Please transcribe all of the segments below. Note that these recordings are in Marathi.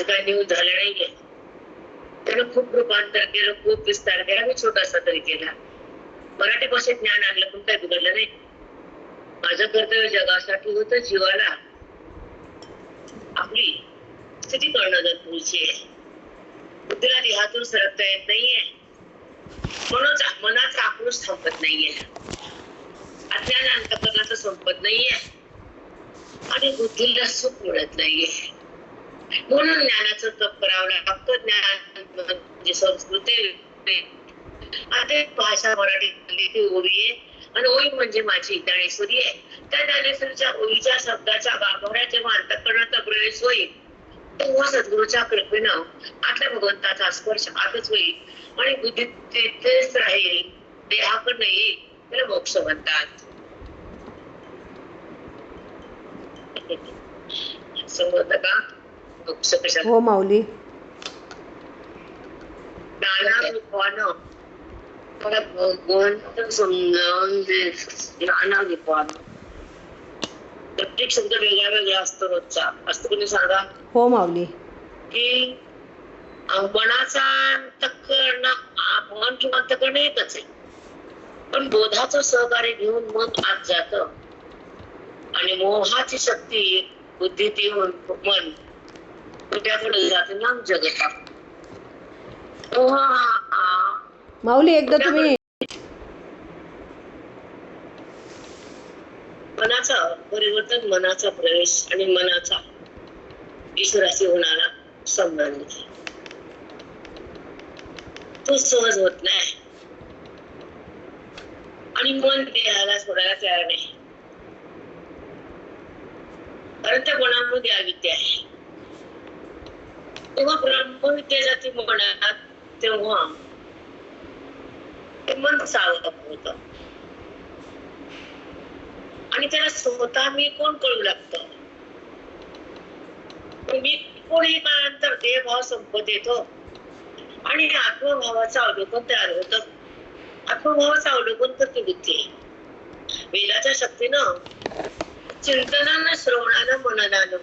काही न्यूज झालं नाहीये. त्यानं खूप रूपांतर केलं, खूप विस्तार केला. मी छोटासा तरी केला. मराठी भाषेत ज्ञान आणलं पण काही बिघडलं नाही. माझं कर्तव्य जगासाठी होतं, जीवाला आपली स्थिती करणं गरजेची आहे. बुद्धीला देहातून सरकता येत नाहीये, मनाचा आक्रोश थांबत नाहीये, अज्ञान अंतःकरणाचं संपत नाहीये आणि बुद्धीला सुख मिळत नाहीये. म्हणून ज्ञानाचं तप करावं लागतं. ज्ञान म्हणजे संस्कृती, भाषा मराठी ओवी आहे आणि ओवी म्हणजे माझी ज्ञानेश्वरी आहे. त्या ज्ञानेश्वरीच्या ओवीच्या शब्दाच्या गाभाऱ्यात जेव्हा अंतःकरणाचा प्रवेश होईल तेव्हा सद्गुरूच्या कृपेनं आतल्या भगवंताचा स्पर्श आतच होईल आणि बुद्धी तिथेच राहील, देहाकडे येईल. त्याला मोक्ष म्हणतात. समजत का मोक्ष कशाला? हो माऊली. नाना रूपानं मला भगवंत समजावून दे. नाना रूपानं प्रत्येक शब्द वेगळा वेगळा असतो रोजचा. असतो कोणी सांगा? हो माऊली. की मनाचा अंतःकरण, मन किंवा अंतःकरण एकच आहे, पण बोधाचं सहकार्य घेऊन मन आत जात आणि मोहाची शक्ती बुद्धीत येऊन मन कुठ्याकडे जाते ना जगतात. माऊली एकदा तुम्ही मनाचा परिवर्तन, मनाचा प्रवेश आणि मनाचा ईश्वराशी होणारा संबंध तो सहज होत नाही आणि मन देहाला सोडायला तयार नाही. कारण त्या मनामध्ये अविद्या आहे. तेव्हा ब्रह्मविद्या जाती मनात, तेव्हा ते मन सावध होत आणि त्याला स्वतः मी कोण कळू लागतं. मी कोण हे काळानंतर देहभाव संपत येतो आणि आत्मभावाचं अवलोकन तयार होतं. आत्मभावाचं अवलोकन करते बुद्धी. वेदाच्या शक्तीनं, चिंतनानं, श्रवणानं, मननानं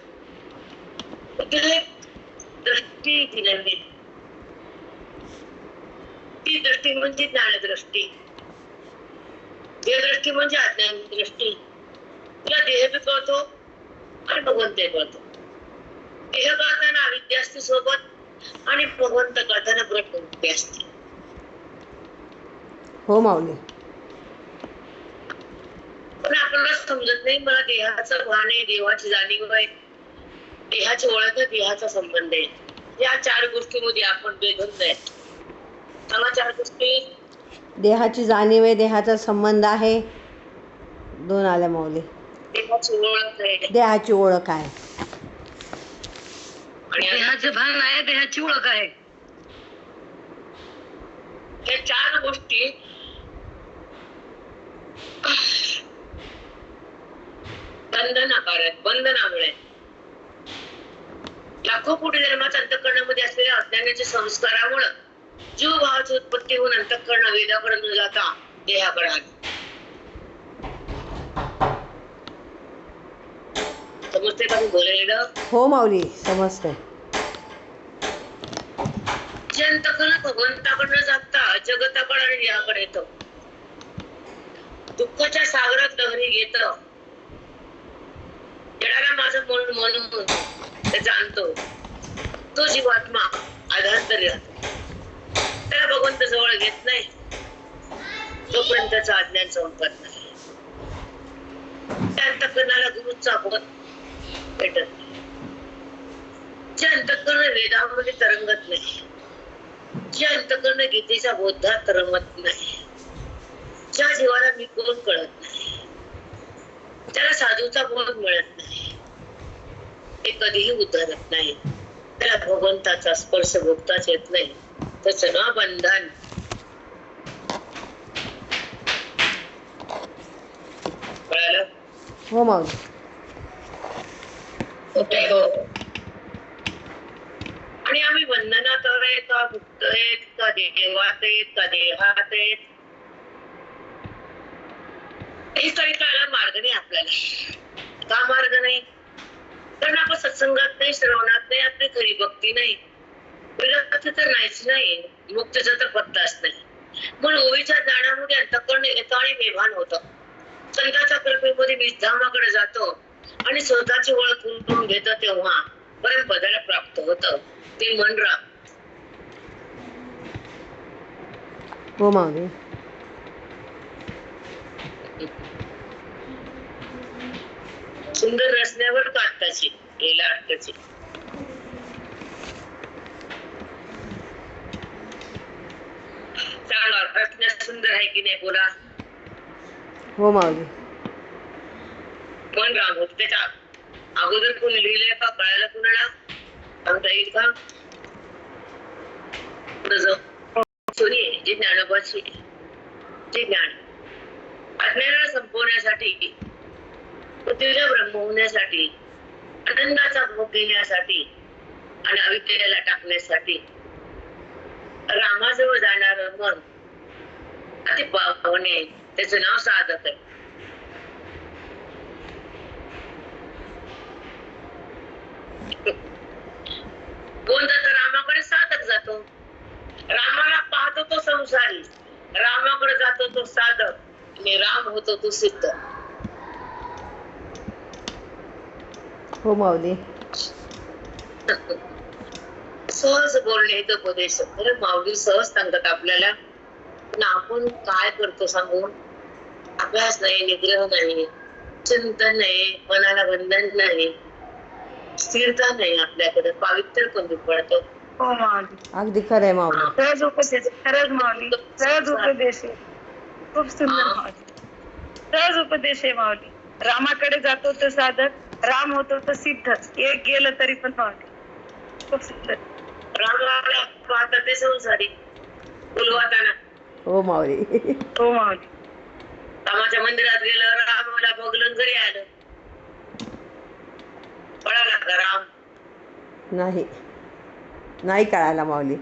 बुद्धीला दृष्टी दिली. ती दृष्टी म्हणजे ज्ञानदृष्टी, देहदृष्टी म्हणजे अज्ञान दृष्टी. तुला देह बी कळतो आणि भगवंत कळतो. देह कळताना अविद्या असते सोबत आणि भगवंत कळताना ब्रह्मविद्या असते. हो माऊली. पण आपल्याला समजत नाही. मला देहाचं भान आहे, देवाची जाणीव आहे, देहाची ओळख आहे, देहाचा संबंध आहे. या चार गोष्टीमध्ये आपण बेधुंद आहे. सांगा चार गोष्टी. देहाची जाणीव आहे, देहाचा संबंध आहे, दोन आल्या माऊली. देहाची ओळख आहे, देहाची ओळख आहे आणि देहाचं भान आहे, देहाची ओळख आहे. या चार गोष्टी बंधनाकारक, बंधनामुळे लाखो कोटी जन्माच्या अंतःकरणामध्ये असलेल्या अज्ञानाच्या संस्कारामुळे जीव भावाची उत्पत्ती होऊन अंतःकरण वेदाकडे न जाता देहाकडे आली. समजते का मी बोललेलं? हो माऊली समजते. जे अंतःकरण भगवंताकडे जाता जगताकडे आणि देहाकडे येतं. दुःखाच्या सागरात लहरी घेत जगाला माझं मन म्हणून ते जाणतो. तो जीवात्मा आधांतरी राहतो. त्याला भगवंत जवळ घेत नाही तोपर्यंत त्याचं अज्ञान संपत नाही. त्या अंतःकरणाला गुरुचा बोध भेटत नाही. जे अंतःकरण वेदामध्ये तरंगत नाही, जे अंतःकरण गीतेच्या बोधात तरंगत नाही, ज्या जीवाला मी कोण कळत नाही, त्याला साधूचा बोध मिळत नाही, ते कधीही उद्धरत नाही. त्याला भगवंताचा स्पर्श भोगताच येत नाही. त्याचं ना बंधन. कळालं? हो माऊली. आणि आम्ही बंधनात आहे का, मुक्त आहेत का, देवात आहेत का, देहात आहेत, हे काही कळायला मार्ग नाही आपल्याला. का मार्ग नाही? कारण आपण सत्संगात नाही, श्रवणात नाही, आपली खरी भक्ती नाही, विरक्ती तर नाहीच नाही, मुक्तीचा तर पत्ताच नाही. म्हणून ओवीच्या ज्ञानामध्ये अंतःकरण येतं आणि बेभान होतं. संतांच्या कृपेमध्ये निधामाकडे जातो आणि स्वतःची ओळख करून घेतं, तेव्हा परमपदाला प्राप्त होतं. ते मन राम. हो माऊली. सुंदर रचण्यावर काढताची लीला अटकाची. सांगा, रचना सुंदर आहे की नाही बोला. हो माऊली. मन राम होत. त्याच्या अगोदर कोणी लिहिलंय का, कळायला कुणाला सांगता येईल का? जी ज्ञानोबाची जे ज्ञान अज्ञानाला संपवण्यासाठी, पृथ्वीला ब्रह्म होण्यासाठी, आनंदाचा भोग घेण्यासाठी आणि अविद्येला टाकण्यासाठी रामाजवळ जाणार मन अति पावन आहे. त्याचं नाव साधक आहे. कोण जातो रामाकडे? साधक जातो. रामाला पाहतो तो संसारी, रामाकडे जातो तो साधक आणि राम होतो तो सिद्ध. हो माऊली. सहज बोलणे हे उपदेश. खरं माऊली सहज सांगतात आपल्याला. पण आपण काय करतो सांगून? अभ्यास नाही, निग्रह नाही, चिंतन नाही, मनाला बंधन नाही, स्थिरता नाही, आपल्याकडे पावित्र्य कमी पडतो. हो माऊली. अगदी खरं आहे माऊली. सहज उपदेश, खरंच माऊली, सहज उपदेश आहे. खूप सुंदर माऊली. सहज उपदेश आहे माऊली. रामाकडे जातो तो साधक, राम होतो तो सिद्ध. एक गेलं तरी पण माऊली खूप सुंदर. रामाला पाहता ते संसारी बोलवताना. हो माऊली. हो माऊली. रामाच्या मंदिरात गेलं, रामाला बघलं, घरी आलं, कळाला का राम? नाही, नाही कळायला माऊली.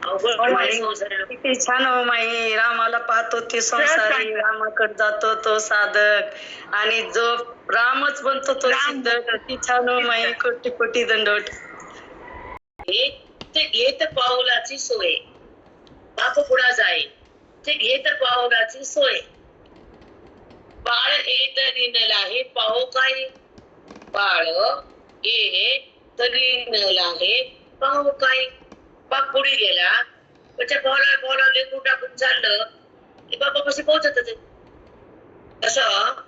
अवघड माई संसार. किती छान हो माई. रामाला पाहतो ते संसारी, रामाकडे जातो तो साधक आणि जो रामच बनतो तो सिद्ध. किती छान हो माई. कोटी कोटी दंडवत. ते घेत पाऊलाची सोय, बाप पुढा जाय. ते घेत पाऊलाची सोय. बाळ येत निनला हे पाहू काय, बाळ ये तरी निनला हे पाहू काय. बाप पुढे गेला, त्याच्या पावला लेकरू टाकून चाललं की बाबा कशी पोहोचत होते. तसं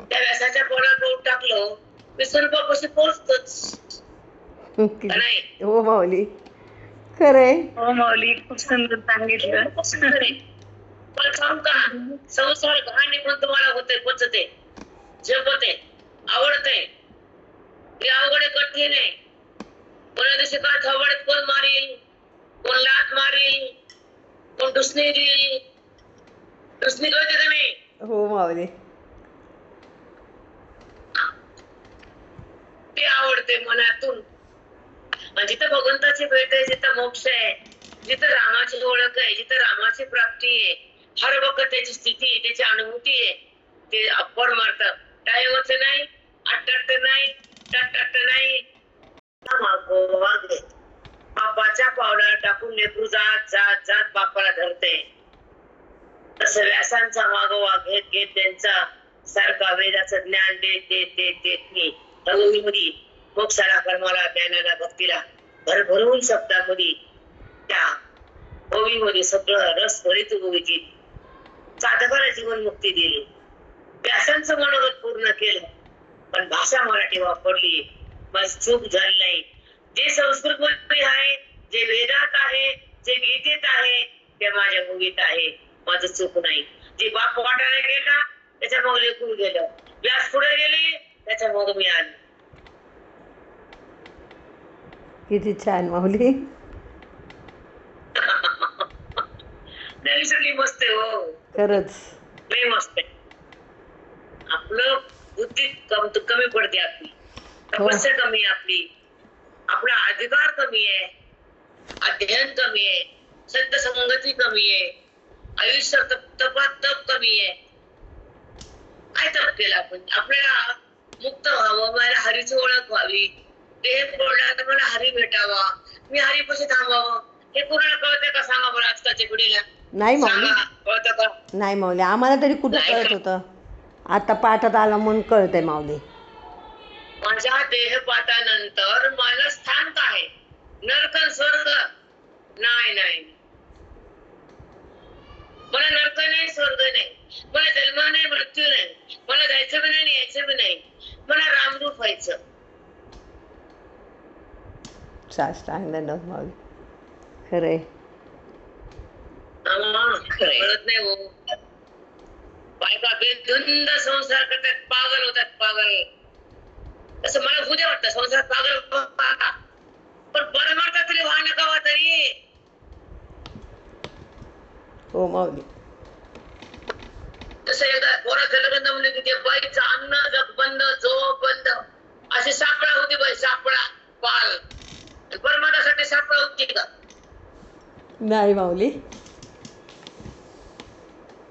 त्या व्यासाच्या पोळात पाऊल टाकलं विसरून बाप कशी पोहोचतच नाही. हो माऊली, खरंय. हो माऊली, खूप सुंदर सांगितलं. पण सांग का, संसार घाणी पण तुम्हाला होते, पचते, जपते, आवडते. हे अवघडे कठीण आहे. कोणा दिवशी का थवडत कोण मारील, कोण लात मारील, कोण डुसणी देईल. डुसणी कळते का नाही? हो माऊली. ते आवडते मनातून. जिथं भगवंताची भेट आहे, जिथं मोक्ष आहे, जिथं रामाची ओळख आहे, जिथं रामाची प्राप्ती आहे, हर वक्त त्याची स्थिती आहे, त्याची अनुभूती आहे, ते अप्पर मारत. टाइमच नाही, अट्टट्ट नाही, टट्टट्ट नाही. बापाच्या पावलाला टाकून लेकरू जात जात जात बापाला धरते. तसं व्यासांचा मागोवा घेत घेत त्यांचा सारखा वेदाचं ज्ञान देत देत देत देत मी हळूहळू मोक्षाला, कर्माला, ज्ञानाला, भक्तीला भरभरून शब्दामध्ये त्या ओवीमध्ये सगळं रस भरित ओवीची साधकाला जीवनमुक्ती दिली. व्यासांचं मनोगत पूर्ण केलं, पण भाषा मराठी वापरली. बस चूक झाली नाही. जे संस्कृत मध्ये आहे, जे वेदात आहे, जे गीतेत आहे, ते माझ्या ओवीत आहे. माझं चूक नाही. जे बाप वाटायला गेला त्याच्या मग लेकरू गेलं, व्यास पुढे गेले त्याच्या मग मी आले. किती छान माऊली. नाही मस्त आहे हो, खरंच लय मस्त आहे. आपलं बुद्धी कमी पडते, आपली तपस्या कमी आहे, आपला अधिकार कमी आहे, अध्ययन कमी आहे, सत्य संगती कमी आहे, आयुष्य तपात तप कमी आहे. काय तप केलं आपण? आपल्याला मुक्त व्हावं, मला हरीची ओळख व्हावी, देह बोलला तर मला हरी भेटावा, मी हरीपाशी थांबावं, हे कोणाला कळतंय का सांगा बरं आजकालच्या पिढीला? नाही माऊली, सांगा, कळतं का? नाही माऊली, आम्हाला तरी कुठं नाही कळत का? होतं. आता पाठात आलं म्हणून कळतंय माऊली. माझ्या देहपातानंतर मला स्थान काय? नरक आणि स्वर्ग? नाही नाही, मला नरक नाही, स्वर्ग नाही, मला जन्म नाही, मृत्यू नाही, मला जायचं बी नाही, यायचं बी नाही, मला रामरूप व्हायचं. साष्टांग दंडवत माऊली. खरंय. कळत नाही हो. बायका बेधुंद संसार करतात, पागल होतात, पागल. असं मला उद्या वाटतं संसार पागल होता. पण परमार्थ तरी व्हा नका तरी. हो माऊली. तसं एकदा पोराचं लग्न म्हणलं की ते बाईचं अन्न जग बंद, झोप बंद, अशी सापळा होती बाई, सापळा पाल. परमार्थासाठी सापळा होती का? नाही माऊली.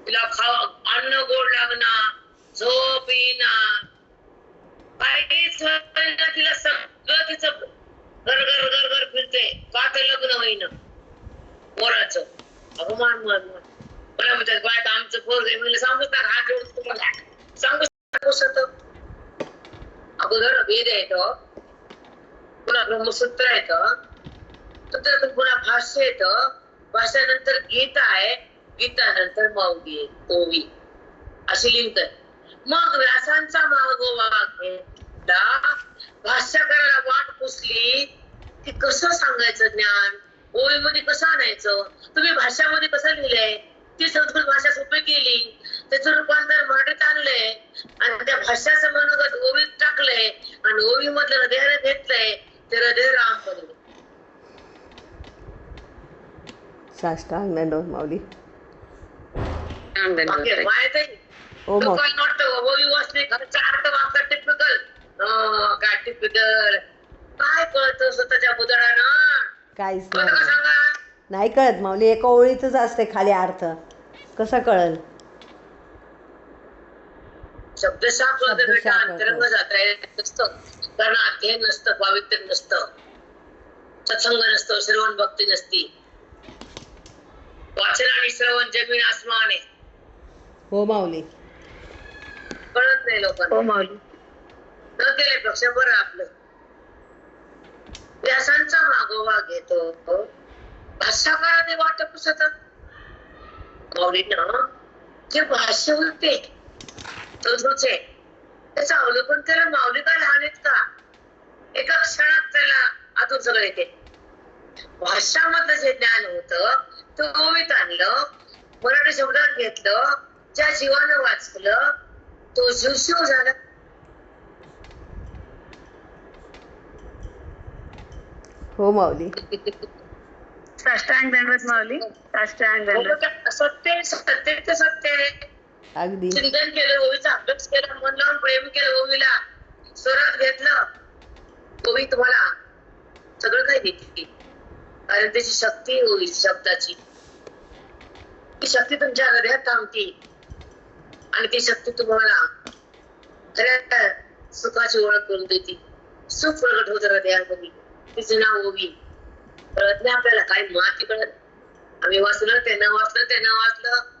तिला खावा अन्न गोड लागणार, झोप येणार, काहीच होईना, तिला सगळं तिचं घर घर घर घर फिरते. का ते लग्न होईना पोराचं? अगं मान मान मान. मला म्हणतात बायका आमचं पोरग आहे, म्हणलं सांगूच ना, हात जोडून तुम्हाला सांगू शकत. अगोदर वेद येतं, पुन्हा ब्रह्मसूत्र येतं, सूत्रातून पुन्हा भाष्य येतं, भाष्यानंतर गीता आहे, गीतानंतर माऊली आहे, ओवी, अशी लिंक आहे. मग व्यासांचा मागोवा घेतला, भाष्यकाराला वाट पुसली की कसं सांगायचं ज्ञान, ओवीमध्ये कसं आणायचं, तुम्ही भाषामध्ये कसं लिहिलंय, ती संस्कृत भाषा सोपी केली, त्याचं रूपांतर मराठीत आणलंय आणि त्या भाषाचं मनोगत ओवीत टाकलंय आणि ओवी मधलं हृदयाने घेतलंय, ते हृदय राम बनले. साष्टांग दंडवत माऊली. माहित आहे हो माऊली. लोकांना वाटतं ओवी वाचणे खरंच अर्थ वाचता टिपिकल, काय टिपिकल, काय कळतं स्वतःच्या बुदळानं? काहीच कळतं का नाही. सांगा? नाही कळत माऊली. एका ओळीतच असते खाली अर्थ, कसं कळल? शब्दशः कळतं बेटा, शब्दशः अंतरंग कळतं. जात नसतं, कारण अध्ययन नसतं, पावित्र्य नसतं, सत्संग नसतं, श्रवण भक्ती नसती. वाचन आणि श्रवण जमीन आसमान आहे. हो माऊली. कळत नाही लोकांना. हो माऊली. न केल्यापेक्षा बरं आपलं. व्यासांचा मागोवा घेतो, भाष्यकाराने वाट पुसत. माऊलीनं जे भाष्य होते संस्कृतचे, त्याचं अवलोकन केलं. माऊली काय लहान आहेत का? एका क्षणात त्याला आतून सगळं येते. भाषामधलं जे ज्ञान होतं ते ओवीत आणलं, मराठी शब्दात घेतलं, ज्या जीवानं वाचलं तो जीवशिव झाला. हो माऊली. साष्टांग दंडवत माऊली. साष्टांग दंडवत. सत्य सत्य ते सत्य आहे. अगदी. चिंतन केलं, ओवीचा अभ्यास केला, मन लावून प्रेम केलं, ओवीला स्वरात घेतलं, ओवी तुम्हाला सगळं काही देते. कारण त्याची शक्ती ओवी शब्दाची, ती शक्ती तुमच्या हृदयात थांबती आणि ती शक्ती तुम्हाला खऱ्या सुखाची ओळख करून देते. सुख प्रगट होत हृदयामध्ये. तिचं नाव ओवी. कळत नाही आपल्याला, काही माती कळत. आम्ही वाचलं, ते न वाचलं, ते न वाचलं,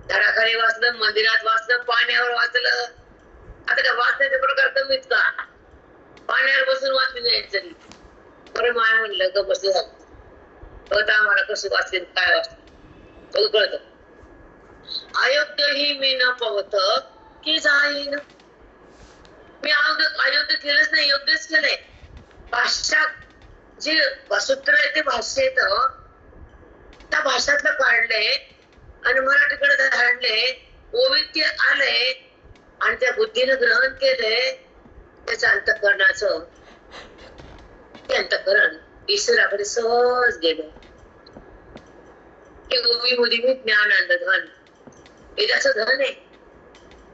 झाडाखाली वाचलं, मंदिरात वाचलं, पाण्यावर वाचलं. आता त्या वाचण्याचे प्रकार कमीत का? पाण्यावर बसून वाचली नाही तरी बरं माय म्हणलं ग बसलं झालं. कळत आम्हाला कसं वाचले, काय वाचलं सगळं कळत. अयोग्य ही मी न पवत की जाईन. मी अयोग्य केलंच नाही, योग्यच केलंय. भाषा जे सूत्र आहे ते भाष्य येतं, त्या भाषातलं काढले आणि मराठीकडे धाडले, ओवीत ते आले आणि त्या बुद्धीनं ग्रहण केले. त्याच्या अंतःकरणाचं ते अंतःकरण ईश्वराकडे सहज गेलं. ते ओवी मध्ये मी ज्ञान आणलं, धन वेदाचं धन आहे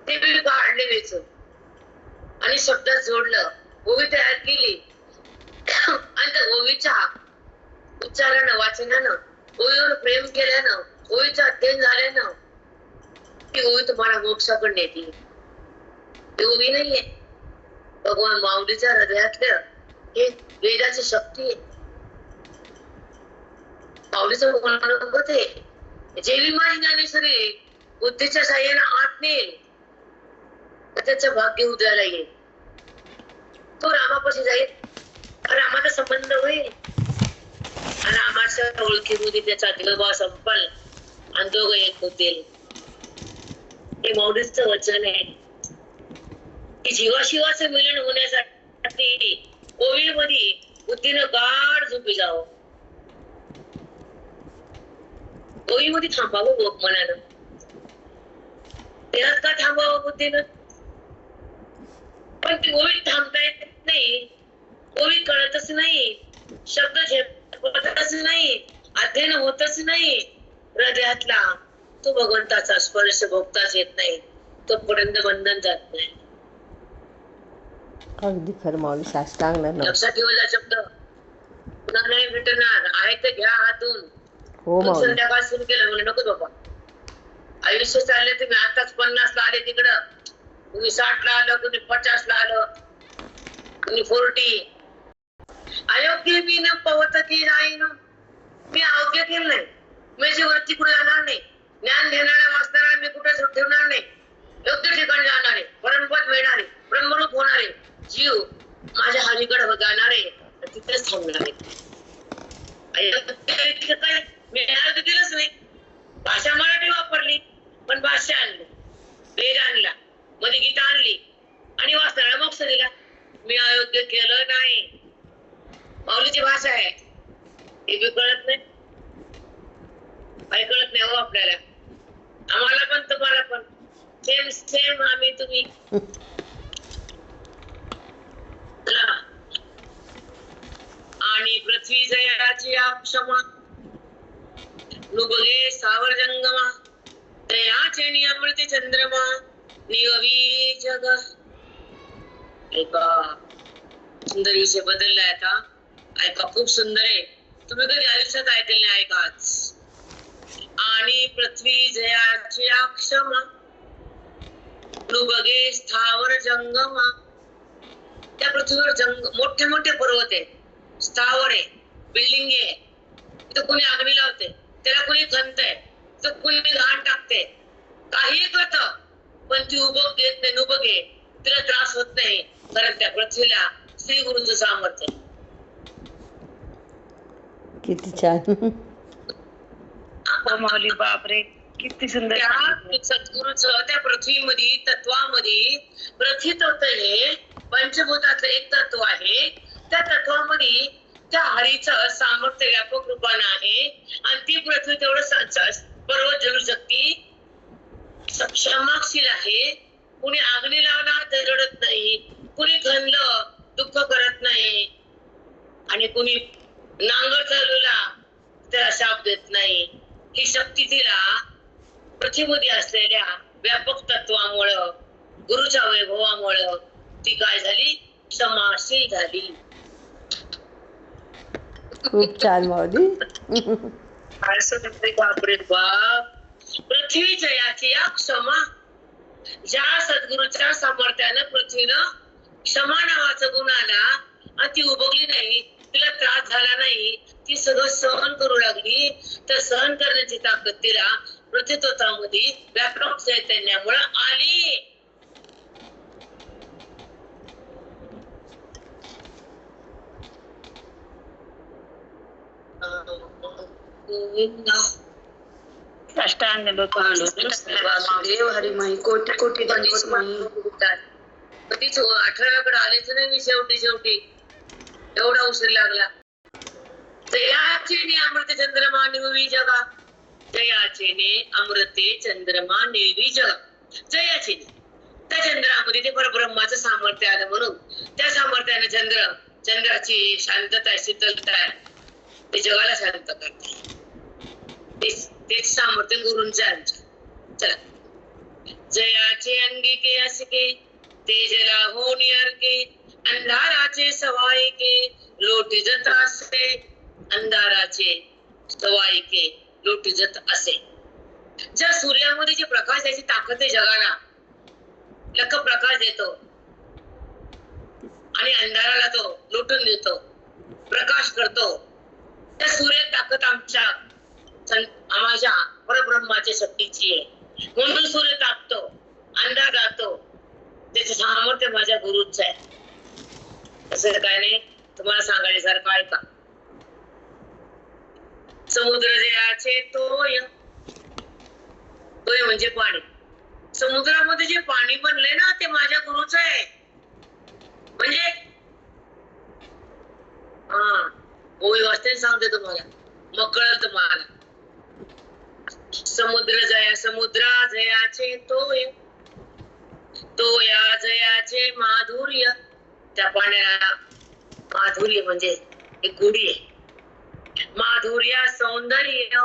ते मी काढले वेचून आणि शब्दात जोडलं, ओवी तयार केली आणि त्या ओवीच्या उच्चारानं, वाचनानं, ओवीवर प्रेम केल्यानं, ओवीचं अध्ययन झाल्यानं ती ओवी तुम्हाला मोक्षाकडे नेते. ते उभी नाहीये. भगवान माऊलीच्या हृदयातलं हे वेदाची शक्ती आहे. माऊलीचं मनोगत आहे, जेवी माझी ज्ञानेश्वरी बुद्धीच्या साह्यानं आत नेईल तर त्याचं भाग्य उदयाला येईल. तो रामापाशी जाईल, रामाचा संबंध होईल, रामाच्या ओळखीमध्ये त्याचा दिलभाव संपल आणि दोघं एक होतील. हे माऊलीचं वचन आहे की जीवाशिवाचं मिलन होण्यासाठी ओवीमध्ये बुद्धीनं गाढ झोपी जावं, ओवीमध्ये थांबावं मनानं. देहात का थांबावं बुद्धीनं? पण ती ओवी थांबता येत नाही, ओवी कळतच नाही, शब्द झेपतच नाही, अध्ययन होतच नाही. हृदयातला तो भगवंताचा स्पर्श भोगताच येत नाही, तोपर्यंत बंधन जात नाही. अगदी खरं माऊली, साष्टांग नमन. लक्षात ठेवायचा शब्द पुन्हा नाही भेटणार आहे तर घ्या हातून. हो माऊली. संध्याकाळ सुरू केलं म्हणजे नको बाबा, आयुष्य चालले तुम्ही आताच 50 ला आले तिकडं, कुणी 60 ला आलं, कुणी 50 ला आलं, कुणी 40. अयोग्य मी न पवत की जाईन, मी अयोग्य केलं नाही, माझी वरती कुठे जाणार नाही, ज्ञान घेणाऱ्या वाचणाऱ्या मी कुठे ठेवणार नाही, योग्य ठिकाणी जाणारे, परमपद मिळणारे, ब्रह्मरूप होणारे जीव माझ्या हालीकडे जाणारे तिथेच थांबणारे. अयोग्य काय मी अयोग्य केलंच नाही. भाषा मराठी वापरली पण भाषा आणली, वेद आणला, मध्ये गीता आणली आणि वाचणारा मोक्ष दिला. मी अयोग्य केलं नाही. माऊलीची भाषा आहे, हे बी कळत नाही, काही कळत नाही हो आपल्याला. आम्हाला पण तुम्हाला पण सेम सेम आम्ही तुम्ही. आणि पृथ्वी जयाची क्षमा नुबगे सावर जंगमा दयाचे नियमृती चंद्रमा निववी जग. ऐका, सुंदर विषय बदललाय आता. ऐका, खूप सुंदर आहे. तुम्ही कधी आयुष्यात ऐकले नाही ऐकाच. आणि पृथ्वी जयाची क्षमा नुबगे स्थावर जंगमा. त्या पृथ्वीवर मोठे मोठे पर्वत आहे, स्थावर आहे, बिल्डिंग आहे. तिथं कोणी आगणी लावते, त्याला कोणी खणतंय, तर कोणी घाण टाकते, काही करत, पण ती उभं घेत नाही, नुबग आहे, तिला त्रास होत नाही. कारण त्या पृथ्वीला श्री गुरुचं सामर्थ्य. किती छान. माऊली बापरे, किती सुंदर. त्या सद्गुरूचं त्या पृथ्वीमध्ये तत्वामध्ये प्रथित होत हे पंचभूताचं एक तत्व आहे. त्या तत्वामध्ये त्या हरीचं सामर्थ्य व्यापक रूपानं आहे आणि ती पृथ्वी तेवढं पर्वत जलू शकते, क्षमाशील आहे. कुणी आग्नी लावला तर रडत नाही, कुणी खणलं दुःख करत नाही, आणि कुणी नांगर चालवला त्याला शाप देत नाही. ही शक्ती तिला पृथ्वीमध्ये असलेल्या व्यापक तत्वामुळं, गुरुच्या वैभवामुळं ती काय झाली, क्षमाशील झाली. खूप छान माऊली. बापरे बाप. पृथ्वी जयाची या क्षमा. ज्या सद्गुरूच्या सामर्थ्यानं पृथ्वीनं क्षमा नावाचा गुण आला आणि ती उभगली नाही, तिला त्रास झाला नाही, ती सगळं सहन करू लागली, तर सहन करण्याची ताकद तिला पृथ्वीत्वामध्ये व्यापक चैतन्यामुळे आली. अष्टांग वासुदेव हरिमाई कोटी कोटी दंडवत माई. तीच 18कडे आलेच नाही मी शेवटी एवढा उशीर लागला. जयाचे ने अमृत चंद्रमा निववी जगा. जयाचे ने अमृते चंद्रमा निववी जगा. जयाचे त्या चंद्रामध्ये ते परब्रह्माचं सामर्थ्य आलं म्हणून त्या सामर्थ्याने चंद्राची शांतता शीतलता आहे, ते जगाला शांत करते. तेच सामर्थ्य गुरूंचं आमच्या. चला. जयाचे अंगिके असिके तेजला होणी अर्के अंधाराचे सवाईके लोटीजत असे. अंधाराचे सवाईके लोटीजत असे. ज्या सूर्यामध्ये जे प्रकाश त्याची ताकद आहे जगाला, लख प्रकाश देतो आणि अंधाराला तो लुटून देतो, प्रकाश करतो. त्या सूर्य ताकद आमच्या परब्रह्माच्या शक्तीची आहे, म्हणून सूर्य तापतो, अंधार जातो. त्याचे सामर्थ्य माझ्या गुरुच आहे. असं काय नाही, तुम्हाला सांगायसारखं आहे का? समुद्र जयाचे तोय, तोय म्हणजे पाणी. समुद्रामध्ये जे पाणी बनलंय ना ते माझ्या गुरुच आहे. म्हणजे ओळी वाचते सांगते तुम्हाला, मग कळलं तुम्हाला. समुद्रा जयाचे तोय, तोया जयाचे माधुर्य. त्या पाण्याला माधुर्य म्हणजे एक गोडी आहे. माधुर्य सौंदर्य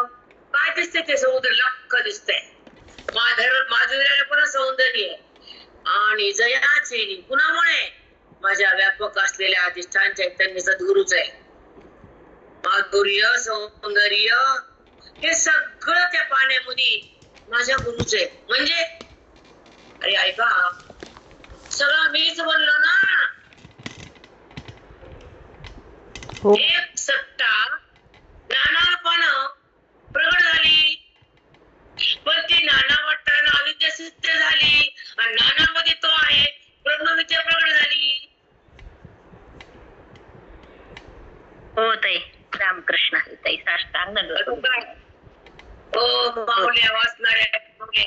काय दिसते ते समुद्र लख्ख दिसतंय. माधुर्याला पण सौंदर्य आणि जयाचे कुणामुळे माझ्या व्यापक असलेल्या अधिष्ठान चैतन्य सद्गुरूच आहे. माधुर्य सौंदर्य हे सगळं त्या पाण्यामध्ये माझ्या गुरुच आहे. म्हणजे अरे ऐका, सगळं मीच बनलो ना. एक सत्ता नानापण प्रगट झाली, पण ती नाना वाटताना अविद्या सिद्ध झाली आणि नानामध्ये तो आहे ब्रह्मविद्या प्रगट झाली. हो ताई, रामकृष्ण ताई, साष्टांग हो भावल्या वाचणाऱ्या भावल्या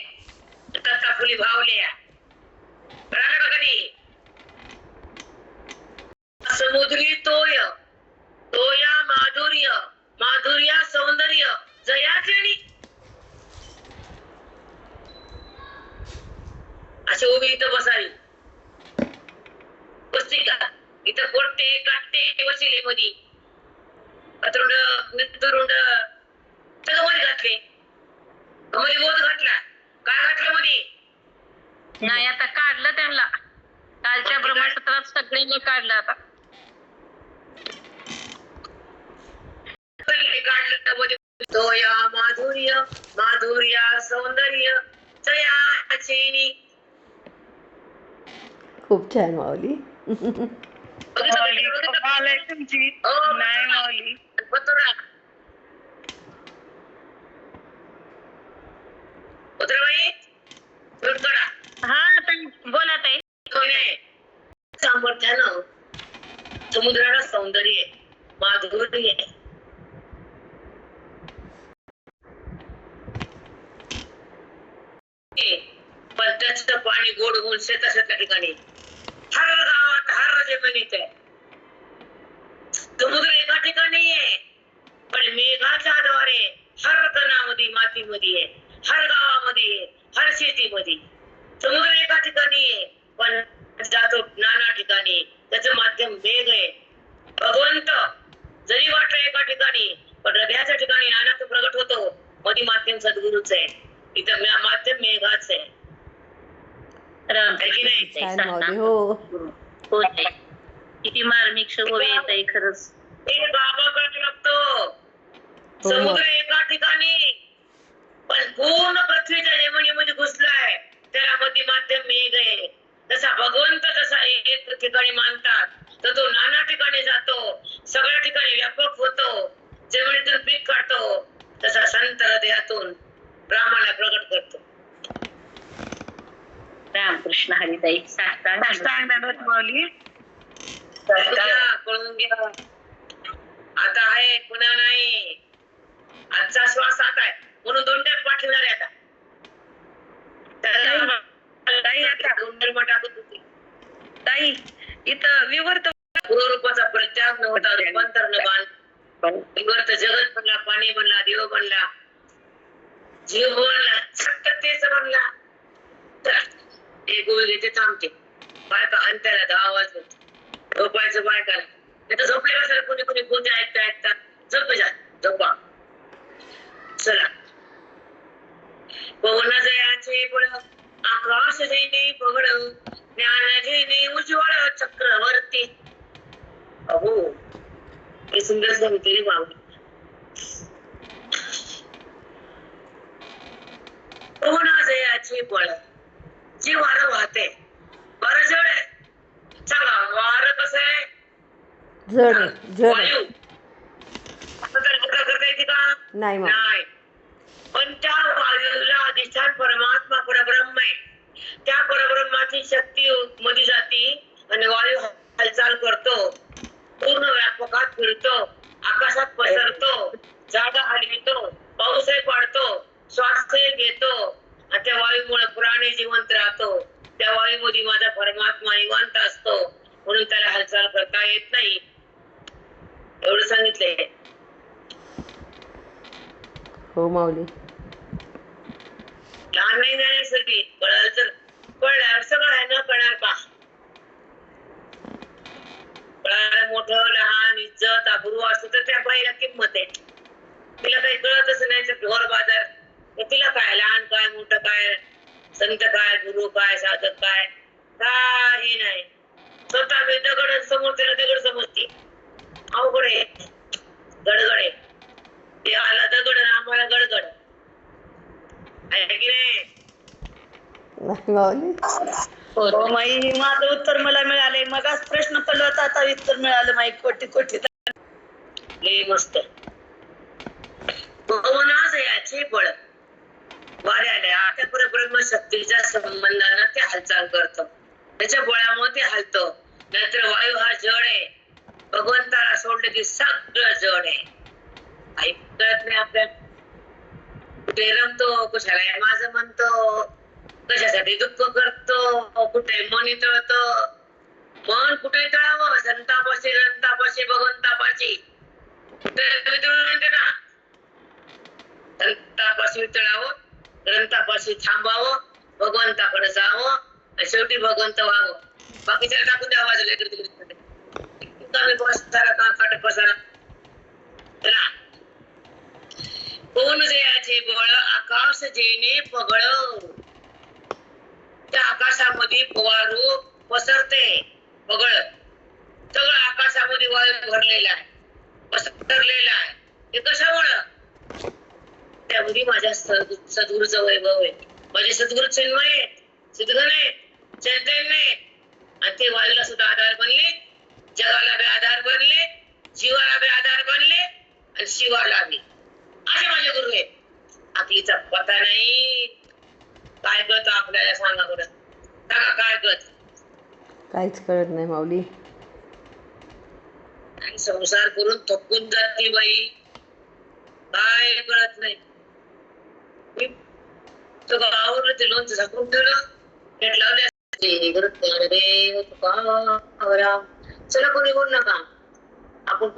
तथा फुली भावल्या कधी समुद्री तोय, तोया माधुर्य, माधुर्या सौंदर्य जयाचे. अशी उभी इथं बसावी, बसते का? इथं पोट्टे काटते वशिले मध्ये अतरुंड नितरुंड सगळं मध्ये घातले, मध्ये बोध घातला. काय घातलं मध्ये? नाही, आता काढलं त्यांना. कालच्या ब्रह्मसत्रात सगळ्यांनी काढलं. आता काढलं मध्ये तोया माधुर्य, माधुर्या सौंदर्य जयाचे. खूप छान माऊली. कमाल आहे तुमची. नाही माऊली, हा ताई बोला ताई. सामर्थ्यानं समुद्राला सौंदर्य माधुर्य आहे. पण त्याचं पाणी गोड होऊन शेता ठिकाणी हर गावात हर जमिनीत आहे. समुद्र एका ठिकाणी आहे, पण मेघाच्या द्वारे हर कणामध्ये मातीमध्ये आहे, हर गावामध्ये आहे, हर शेतीमध्ये. समुद्र एका ठिकाणी आहे, पण जातो नाना ठिकाणी. त्याचं माध्यम मेघ आहे. भगवंत जरी वाटलं एका ठिकाणी, पण हृदयाच्या ठिकाणी नाना तो प्रगट होतो. मध्ये माध्यम सद्गुरूच आहे, इथं माध्यम मेघाच आहे. छान माऊली. हो हो ताई, किती मार्मिक शोभे ताई खरंच. गावाकडे लागतो. समुद्र एका ठिकाणी, पण पूर्ण पृथ्वीच्या जमिनीमध्ये घुसलाय. त्याला मध्ये माध्यम मेघ आहे. जसा भगवंत जसा एक ठिकाणी मानतात, तर तो नाना ठिकाणी जातो, सगळ्या ठिकाणी व्यापक होतो, जमिनीतून पीक काढतो. तसा संत हृदयातून रामाला प्रगट करतो. रामकृष्ण हरिताई, साष्टांग माऊली. कळून घ्या. आता आहे पुन्हा नाही. आजचा श्वास आता आहे, म्हणून 2 टॅप पाठवणार आहे. आता ताई इथं विवर्त पूर्वरूपाचा प्रत्याग नव्हता, रूपांतर न बांध. विवर्त जगत बनला, पाणी बनला, देव बनला, जीव बनला, तेच बनला. एक गोळी घेते थांबते. बायका अंत्याला 10 वाजत झोपायचं बायकाला. नाही तर झोपले बसायला कोणी कोणी गोंधळ ऐकता ऐकता झोप जा, झोपा. चला. पवन जयाचे बळ, आकाश जैने पगड, ज्ञान जैने उज्ज्वळ चक्रवर्ती. अहो, हे सुंदर सांगते माऊली. पवन जयाचे बळ, जे वारं वाहते वारं जड आहे. सांगा वारं कसं आहे? जड आहे, जड आहे. वायू. असं तर गोळा करता येते का? नाही माऊली. नाही. पण त्या वायूला अधिष्ठान परमात्मा परब्रह्म आहे. त्या परब्रह्माची शक्ती मध्ये जाती आणि वायू हालचाल करतो, पूर्ण व्यापकात फिरतो, आकाशात पसरतो, जागा हलवितो, पाऊसही पडतो, श्वासही घेतो आणि त्या वायूमुळे प्राणी जिवंत राहतो. त्या वायूमध्ये माझा परमात्मा निवांत असतो, म्हणून त्याला हालचाल करता येत नाही. एवढं सांगितलंय. हो माऊली. लहान नाही जाण्यासाठी कळलं तर कळलं, सगळं आहे न कळणार का? कळायला मोठं लहान इज्जत आबरू असतं तर त्या बाईला किंमत आहे. तिला काही कळतच नाही तर ढोर बाजार, तिला काय लहान काय मोठं काय, संत काय गुरु काय साधक काय, काही नाही. स्वतः मी दगड समोर त्याला दगड समजते. अवघड आहे, गडगड आहे. ते आला दगड आम्हाला गडगड आहे की नाही? नाही माऊली. हो माई, माझं उत्तर मला मिळाले. मगाच प्रश्न पडला होता, आता उत्तर मिळालं माई. कोटी कोटी लय मस्त. भगवनाच याचे बळ वाऱ्याला त्या परब्रह्म शक्तीच्या संबंधानं ते हालचाल करत, त्याच्या बळामुळे ते हलतं. नाहीतर वायू हा जड आहे. भगवंताला सोडलं की सगळं जड आहे. काही कळत नाही आपल्याला. कुठे रमतो, कुशाला माझं म्हणतो, कशासाठी दुःख करतो, कुठे मन तळतो. मन कुठे तळावं? संतापाशी रंतापाशी भगवंतापाशी. कुठे म्हणते ना, संतापाशी तळावं, ग्रंथापाशी थांबावं, भगवंताकडे जावं आणि शेवटी भगवंत व्हावं. बाकीच्या टाकून द्या बाजूला इकडे तिकडे. कमी पसारा का काट पसारा. कोण जयाचे बळ आकाश जेने पगळ, त्या आकाशामध्ये फवारू पसरते पगळ. सगळं आकाशामध्ये वायू भरलेला आहे, पसरलेला आहे. हे कशामुळं? त्यामध्ये माझ्या सद्गुरूचं वैभव आहे. माझे सद्गुरू चिन्मय आहेत, सिद्धगण आहेत, चैतन्य आहेत. आणि ते वायूला सुद्धा आधार बनले, जगाला बी आधार बनले, जीवाला बी आधार बनले आणि शिवाला बी. असे माझे गुरु आहेत. आपलीचा पता नाही. काय कळतं आपल्याला? सांगा बरं, सांगा काय कळत? काहीच कळत नाही माऊली. आणि संसार करून थकून जाते बाई, काय कळत नाही. मी आवडलं ते लोणचं झाकून ठेवलं, पेट लावले. चला कोणी बोल नका. आपण